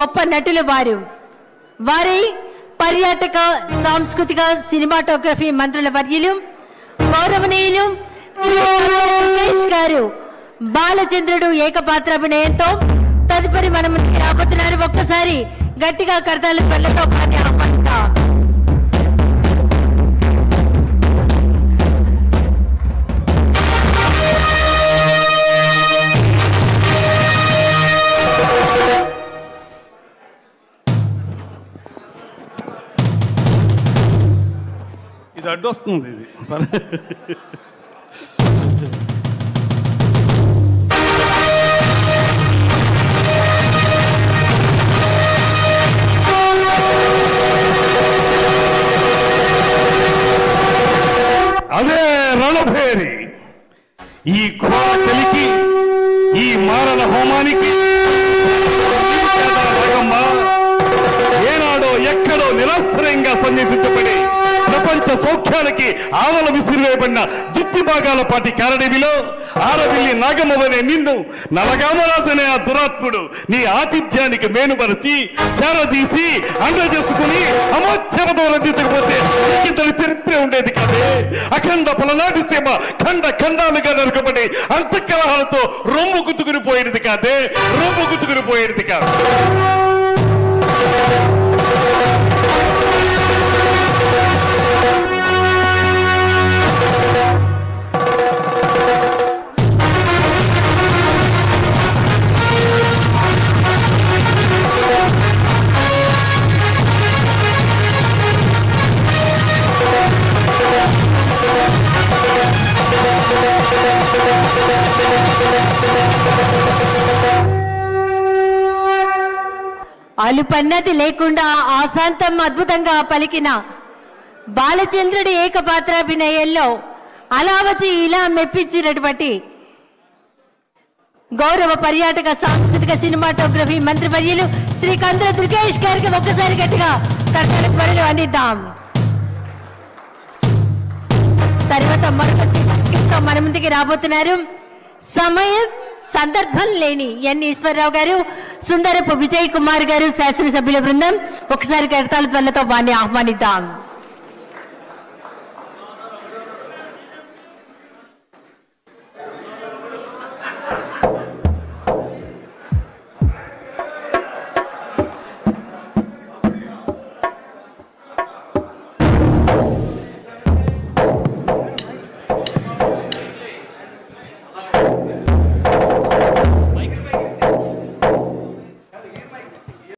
గొప్ప నటులు వారి పర్యాటక సాంస్కృతిక సినిమాటోగ్రఫీ మంత్రుల వర్యులు గౌరవనీయులు శ్రీ సురేష్ గారు బాలచంద్రుడు ఏకపాత్రాభినయంతో తదుపరి మన ముందుకు రాబోతున్నారు. ఒక్కసారి గట్టిగా కర్తాల పళ్ళతో ఆహ్వానిద్దాం. ఇది అడ్డొస్తుంది. ఇది అదే రణభేరి. ఈ ఘోర కలికి, ఈ మారణ హోమానికి ఏనాడో ఎక్కడో నిరాశ్రయంగా సన్యాసించబడి ప్రపంచ సౌఖ్యానికి ఆవల విసిరివేయబడిన జుత్తి భాగాల పాటి కారడివిలో ఆరవిల్లి నాగమ్మవనే నిన్ను నలగామరాజనే ఆ దురాత్ముడు నీ ఆతిథ్యానికి మేనుపరిచి చేరదీసి అండ చేసుకుని అమోచ్చరతో రందించకపోతే ఇంతటి చరిత్ర ఉండేది కదే. అఖండ పలనాటి సీమ ఖండ ఖండాలుగా నరకబడి అంతఃకలహాలతో రొమ్ము గుతుకుని పోయేది కాదే, రొమ్ము గుతుకుని పోయేది కాదు. అలుపన్నది లేకుండా ఆశాంతం అద్భుతంగా పలికిన బాలచంద్రుడి ఏకపాత్రాభినయంలో అలా వచ్చి ఇలా మెప్పించినటువంటి గౌరవ పర్యాటక సాంస్కృతిక సినిమాటోగ్రఫీ మంత్రివర్యులు శ్రీ కందుల దుర్గేష్ గారికి ఒక్కసారి గట్టిగా కర్తల త్వరలు అందిద్దాం. తర్వాత మరొక స్కిట్ మన ముందుకి రాబోతున్నారు. సమయం సందర్భం లేని ఎన్ ఈశ్వరరావు గారు, సుందరపు విజయ్ కుమార్ గారు, శాసనసభ్యుల బృందం. ఒకసారి కర్తాల త్వరలతో వారిని ఆహ్వానిద్దాం.